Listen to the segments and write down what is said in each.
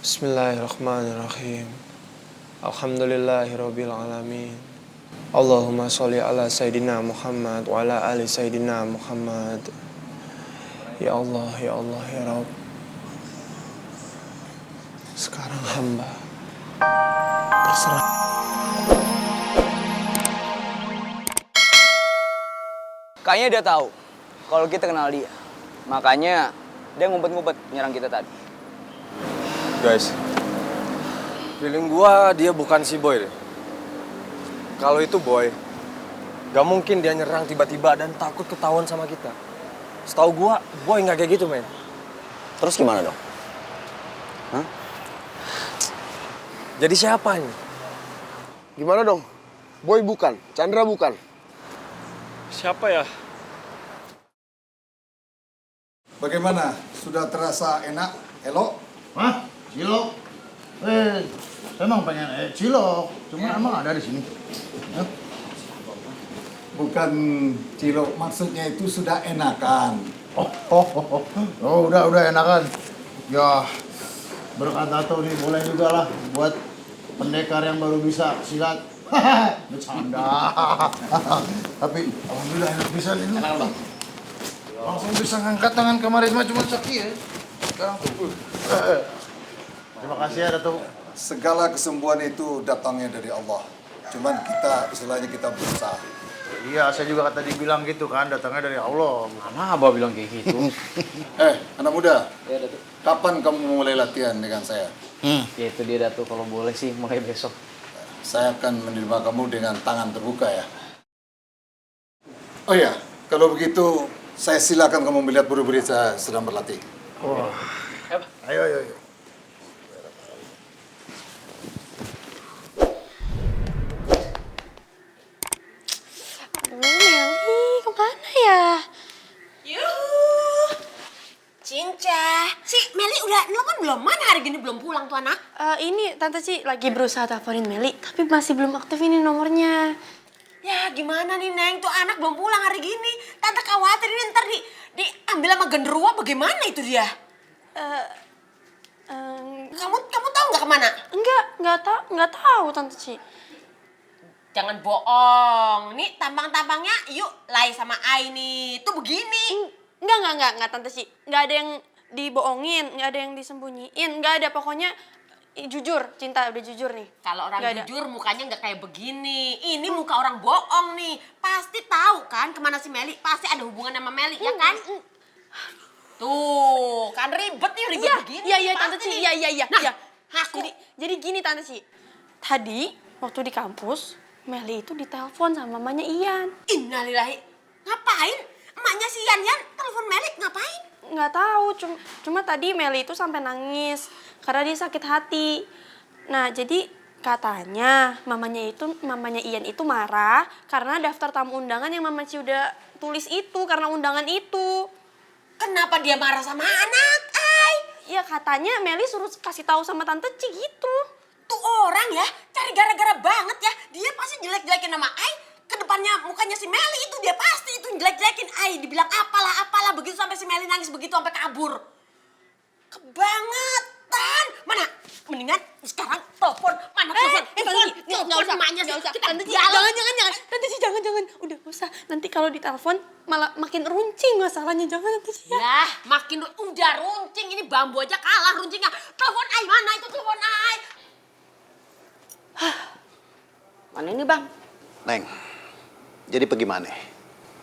Bismillahirrahmanirrahim. Alhamdulillahirabbil alamin. Allahumma sholli ala Sayyidina Muhammad wa ala ali Sayyidina Muhammad. Ya Allah, ya Allah, ya Rabb. Sekarang hamba berserah. Kayaknya dia tahu kalau kita kenal dia. Makanya dia ngumpet-ngumpet nyerang kita tadi. Guys, feeling gua dia bukan si Boy deh. Kalau itu Boy, gak mungkin dia nyerang tiba-tiba dan takut ketahuan sama kita. Setahu gua, Boy nggak kayak gitu, men. Terus gimana dong? Hah? Jadi siapa ini? Gimana dong? Boy bukan, Chandra bukan. Siapa ya? Bagaimana? Sudah terasa enak, Elo? Hah? Cilok? Emang pengen cilok, cuma emang ada di sini. Hah? Bukan cilok, maksudnya itu sudah enakan. Oh, udah enakan. Ya, berkata tuh nih boleh juga lah buat pendekar yang baru bisa silat. Bercanda. Tapi alhamdulillah enak bisa ini. Enak, Bang. Langsung bisa ngangkat tangan kemarin mah cuma sakit ya. Sekarang tuh. Terima kasih ya Datuk. Segala kesembuhan itu datangnya dari Allah. Cuman kita, istilahnya kita berusaha. Iya, saya juga tadi bilang gitu kan, datangnya dari Allah. Mana Abah bilang kayak gitu? Anak muda, Ya, Datuk. kapan kamu mulai latihan dengan saya? Ya itu dia Datuk, kalau boleh sih mulai besok. Saya akan menerima kamu dengan tangan terbuka ya. Oh ya, kalau begitu saya silakan kamu melihat murid-murid saya sedang berlatih. Oh. Ayo. Meli, kemana ya? Yuh, Cinca. Si Meli udah nelfon belum? Mana hari gini belum pulang tuh anak? Ini Tante Ci lagi berusaha teleponin Meli, tapi masih belum aktif ini nomornya. Ya gimana nih Neng, tuh anak belum pulang hari gini. Tante khawatir ini ntar diambil sama genderuwo, bagaimana itu dia? Kamu tahu nggak kemana? Nggak tahu Tante Ci. Jangan bohong. Nih tampang-tampangnya yuk Lai sama Ai nih. Tuh begini. Nggak Tante Ci. Nggak ada yang dibohongin, nggak ada yang disembunyiin, nggak ada pokoknya jujur, Cinta udah jujur nih. Kalau orang Nggak ada. jujur mukanya nggak kayak begini. Ini muka orang bohong nih. Pasti tahu kan kemana si Meli. Pasti ada hubungan sama Meli, ya kan? Tuh, kan ribet nih, ribet begini. Iya Tante Ci, iya. Nah, aku. Jadi gini Tante Ci. Tadi waktu di kampus, Meli itu ditelepon sama mamanya Ian. Innalillahi. Ngapain? Emaknya si Yan telepon Meli ngapain? Nggak tahu, cuma tadi Meli itu sampai nangis karena dia sakit hati. Nah, jadi katanya mamanya Ian itu marah karena daftar tamu undangan yang Mama Ci udah tulis itu karena undangan itu. Kenapa dia marah sama anak? Ya katanya Meli suruh kasih tahu sama Tante Ci gitu. Tuh orang ya, cari gara-gara banget ya. Dia pasti jelek-jelekin nama Ai. Kedepannya mukanya si Meli itu dia pasti itu jelek-jelekin Ai. Dibilang apalah begitu sampai si Meli nangis begitu sampai kabur. Kebangetan. Mana? Mendingan sekarang telepon. Mana telepon? Nggak usah. Kita Tante Ci, dialog. jangan. Tante Ci, jangan. Udah, nggak usah. Nanti kalau ditelepon malah makin runcing masalahnya. Jangan, Tante Ci, ya. Lah, makin udah runcing. Ini bambu aja kalah runcingnya. Telepon Ai, mana itu telepon Ai? Mana ini bang? Neng, jadi bagaimana?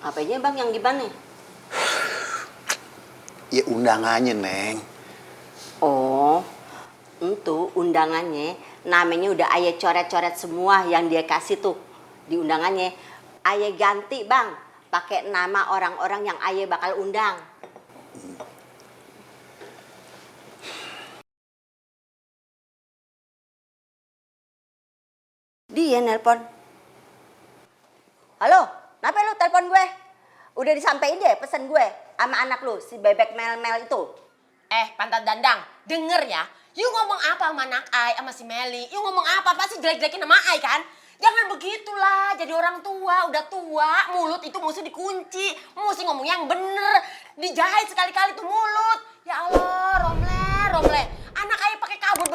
Apanya bang yang gimana? Ya undangannya, Neng. Oh, itu undangannya namanya udah ayah coret-coret semua yang dia kasih tuh di undangannya. Ayah ganti bang, pakai nama orang-orang yang ayah bakal undang. Dia nelpon. Halo, kenapa lu telepon gue? Udah disampein deh pesan gue sama anak lu, si bebek mel-mel itu. Pantat dandang, denger ya. You ngomong apa sama anak Ai, sama si Meli? You ngomong apa? Pasti jelek-jelekin sama Ai kan? Jangan begitulah, jadi orang tua, udah tua, mulut itu mesti dikunci. Mesti ngomong yang bener, dijahit sekali-kali tuh mulut. Ya Allah, Romle. Anak Ai pakai kabur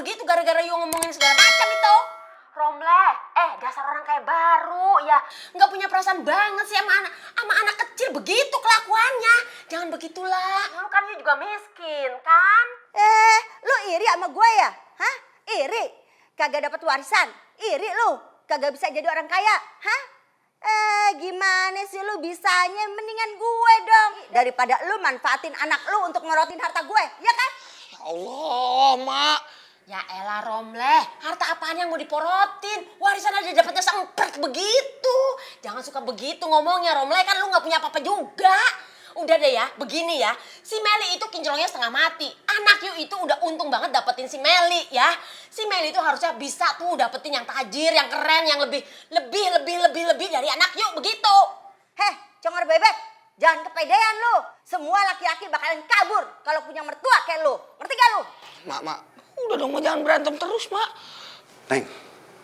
juga miskin, kan? Lu iri sama gue ya? Hah? Iri? Kagak dapat warisan? Iri lu? Kagak bisa jadi orang kaya? Hah? Gimana sih lu bisanya? Mendingan gue dong. Daripada lu manfaatin anak lu untuk ngerotin harta gue, ya kan? Ya Allah, Mak. Ya elah Romleh, harta apaan yang mau diporotin? Warisan aja dapetnya sempret begitu. Jangan suka begitu ngomongnya Romleh, kan lu gak punya apa-apa juga. Udah deh ya, begini ya. Si Meli itu kinclongnya setengah mati. Anak Yu itu udah untung banget dapetin si Meli ya. Si Meli itu harusnya bisa tuh dapetin yang tajir, yang keren, yang lebih dari anak Yu begitu. Heh, congor bebek. Jangan kepedean lu. Semua laki-laki bakalan kabur kalau punya mertua kayak lu. Ngerti gak lu? Mak. Udah dong, Mak, jangan berantem terus, Mak. Neng,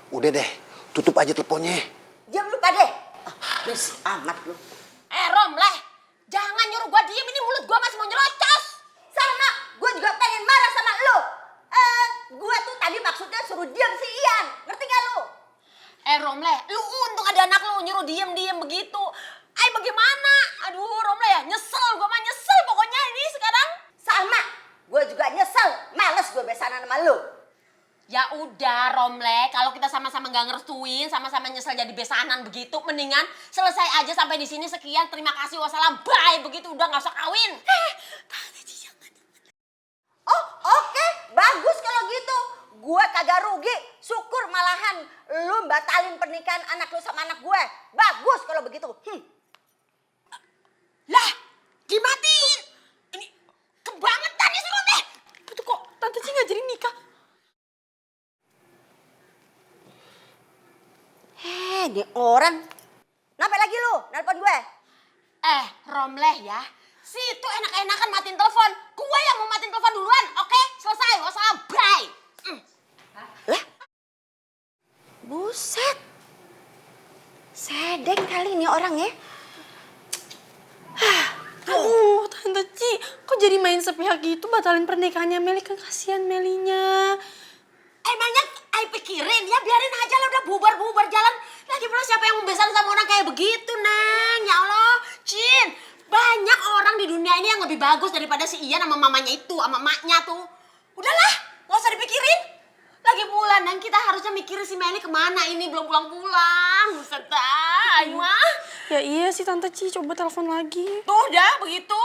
udah deh, tutup aja teleponnya. Diam lu pade. Berisik amat lu. Romleh, jangan nyuruh gua diem, ini mulut gua masih mau nyerocos. Sama, gue juga pengen marah sama lu. Gue tuh tadi maksudnya suruh diam si Ian. Ngerti gak lu? Romleh, lu untung ada anak lu nyuruh diem begitu. Bagaimana? Aduh, Romleh ya, nyesel. Gua mah nyesel pokoknya ini sekarang. Sama, gue juga nyesel. Males gue besanan sama lu. Ya udah, Romleh, kalau kita sama-sama nggak ngerestuin, sama-sama nyesel jadi besanan begitu, mendingan selesai aja sampai di sini. Sekian, terima kasih, wassalam, bye. Begitu udah nggak usah kawin. Oh, oke. Bagus kalau gitu. Gue kagak rugi. Syukur malahan lu batalin pernikahan anak lu sama anak gue. Bagus kalau begitu. Lah, dimatiin. Ini kebangetan nih lu teh. Itu kok Tante Ci nggak jadi nikah? Ini orang. Kenapa lagi lu nelpon gue? Romleh ya. Situ enak-enakan matiin telepon. Gue yang mau matiin telepon duluan. Oke, selesai. Wassalam, bye. Lah. Buset. Sedeng kali ini orang ya. Aduh, Tante Ci, kok jadi main sepihak gitu batalin pernikahannya Meli? Kan kasihan Melinya. Emangnya pikirin ya, biarin aja lah, udah bubar jalan. Lagi pula siapa yang membesar sama orang kayak begitu, Neng? Ya Allah, Cin. Banyak orang di dunia ini yang lebih bagus daripada si Ian sama mamanya itu, sama emaknya tuh. Udahlah, gak usah dipikirin. Lagi pula, Neng, kita harusnya mikirin si Meli kemana ini, belum pulang-pulang. Buset dah, ayo mah. Ya iya sih Tante Ci, coba telepon lagi. Tuh dah, begitu.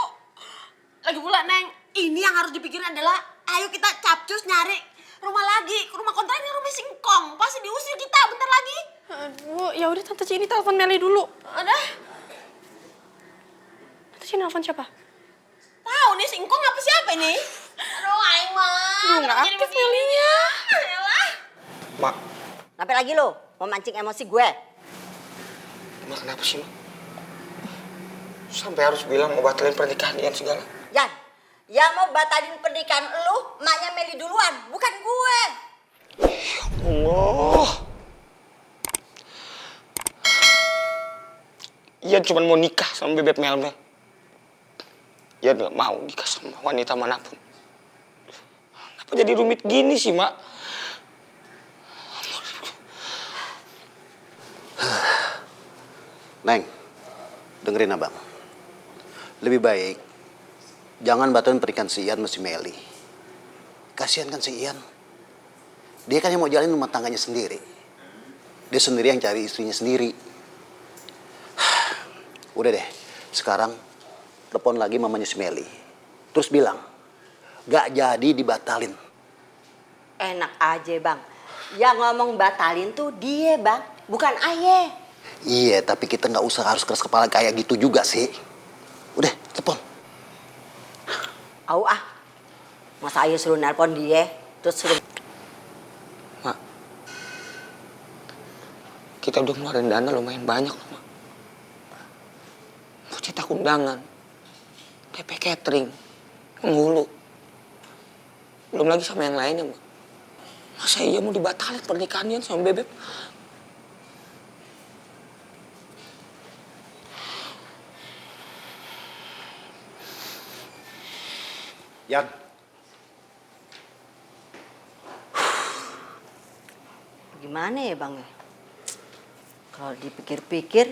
Lagi pula, Neng, ini yang harus dipikirin adalah, ayo kita capcus nyari rumah lagi. Rumah kontrak ini rumah singkong, pasti diusir kita bentar lagi. Aduh, ya udah Tante Ci, ini telepon Meli dulu. Udah. Tante Ci nelfon siapa? Tahu nih singkong apa siapa ini? Aduh, aing mah. Duh, nggak aktif Melinya. Mak, Kenapa lagi lu? Mau mancing emosi gue? Mak kenapa sih, Mak? Sampai harus bilang mau batalin pernikahan Ian segala. Jan, yang mau batalin pernikahan lu, emaknya Meli duluan, bukan gue. Allah. Ian cuma mau nikah sama bebek Melmel. Ian gak mau nikah sama wanita manapun. Kenapa jadi rumit gini sih, Mak? Neng, dengerin abang. Lebih baik jangan batalin pernikahan si Ian sama si Meli. Kasihan kan si Ian. Dia kan yang mau jalanin rumah tangganya sendiri. Dia sendiri yang cari istrinya sendiri. Udah deh, sekarang telepon lagi mamanya si Meli. Terus bilang, gak jadi dibatalin. Enak aja bang. Yang ngomong batalin tuh dia bang, bukan aye. Iya, tapi kita gak usah harus keras kepala kayak gitu juga sih. Udah, telepon. Au ah, masa aye suruh nelpon dia, terus suruh... Mak, kita udah ngeluarin dana lumayan banyak loh, Mak. Mau cetak undangan, DP catering, penghulu. Belum lagi sama yang lainnya, Mak. Masa iya mau dibatalin pernikahannya sama bebek? Yan. Gimana ya bang? Kalau dipikir-pikir,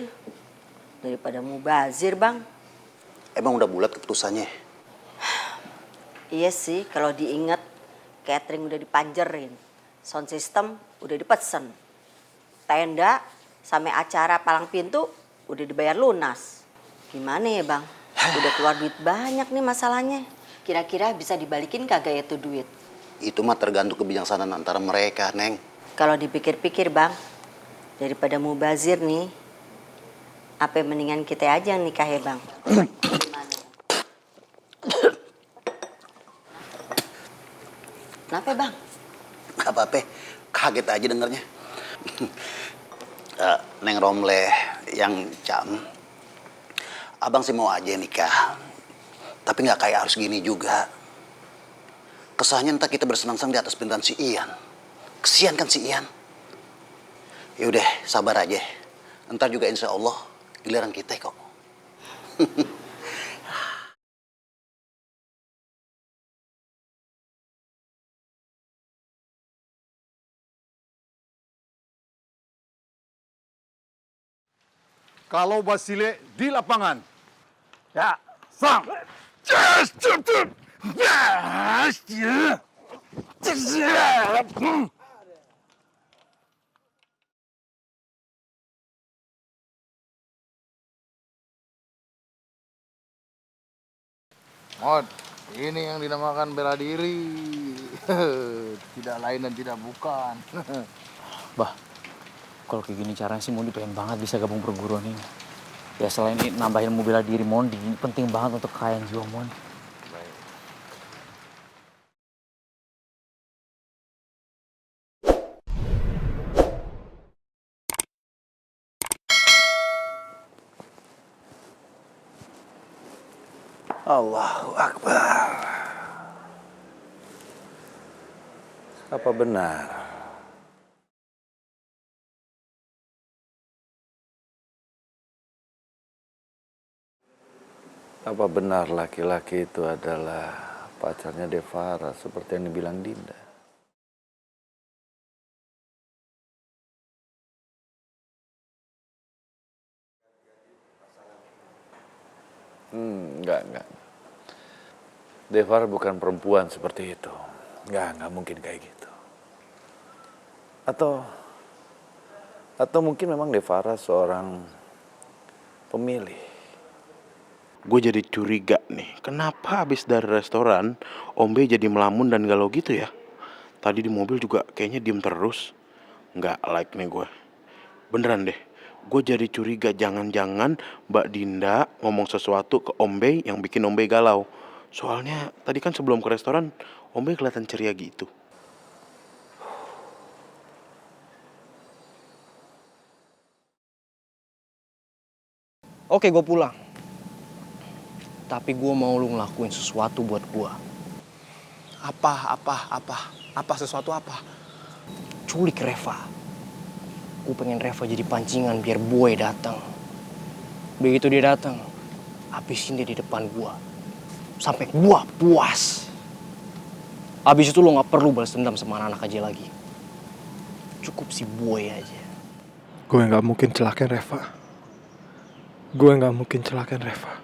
daripada mubazir bang. Emang udah bulat keputusannya? Iya sih, kalau diinget, catering udah dipanjerin, sound system udah dipesen, tenda sampai acara palang pintu udah dibayar lunas. Gimana ya bang? Udah keluar duit banyak nih masalahnya. Kira-kira bisa dibalikin kagak ya tuh duit? Itu mah tergantung kebijaksanaan antara mereka, Neng. Kalau dipikir-pikir bang, daripada mubazir nih, apa mendingan kita aja yang nikah ya bang? Kenapa bang? Gak apa-apa, kaget aja dengernya. Neng Romleh yang Cam, abang sih mau aja nikah. Tapi gak kayak harus gini juga. Kesannya ntar kita bersenang-senang di atas penderitaan si Ian. Kesian kan si Ian. Yaudah, sabar aja. Ntar juga insya Allah giliran kita kok. Kalau Basile di lapangan. Ya. Sang. Yes, tutup. Yes, ya. Mod, ini yang dinamakan bela diri. Tidak lain dan tidak bukan. Bah, kalau kayak gini caranya sih Mondi pengen banget bisa gabung perguruan ini. Ya selain ini nambahin ilmu bela diri Mondi, ini penting banget untuk kekayaan jiwa Mondi. Allahu Akbar. Apa benar? Apa benar laki-laki itu adalah pacarnya Devara seperti yang dibilang Dinda? Enggak. Devara bukan perempuan seperti itu. Enggak mungkin kayak gitu. Atau mungkin memang Devara seorang pemilih. Gue jadi curiga nih, kenapa habis dari restoran Om B jadi melamun dan galau gitu ya? Tadi di mobil juga kayaknya diem terus. Nggak like nih gue. Beneran deh, gue jadi curiga jangan-jangan Mbak Dinda ngomong sesuatu ke Om B yang bikin Om B galau. Soalnya tadi kan sebelum ke restoran Om B kelihatan ceria gitu. Oke, gue pulang. Tapi gue mau lu ngelakuin sesuatu buat gue. Apa sesuatu apa? Culik Reva. Gue pengen Reva jadi pancingan biar boy datang. Begitu dia datang, habisin dia di depan gue. Sampai gue puas. Abis itu lo gak perlu balas dendam sama anak-anak aja lagi. Cukup si boy aja. Gue nggak mungkin celakain Reva. Gue nggak mungkin celakain Reva.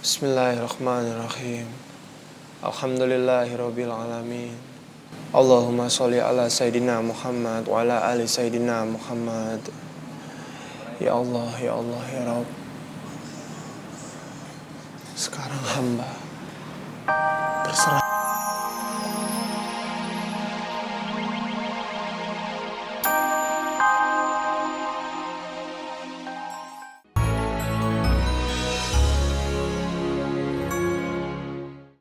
Bismillahirrahmanirrahim. Alhamdulillahirabbil alamin. Allahumma sholli ala Sayyidina Muhammad wa ala ali Sayyidina Muhammad. Ya Allah, ya Rabb. Sekarang hamba terserah.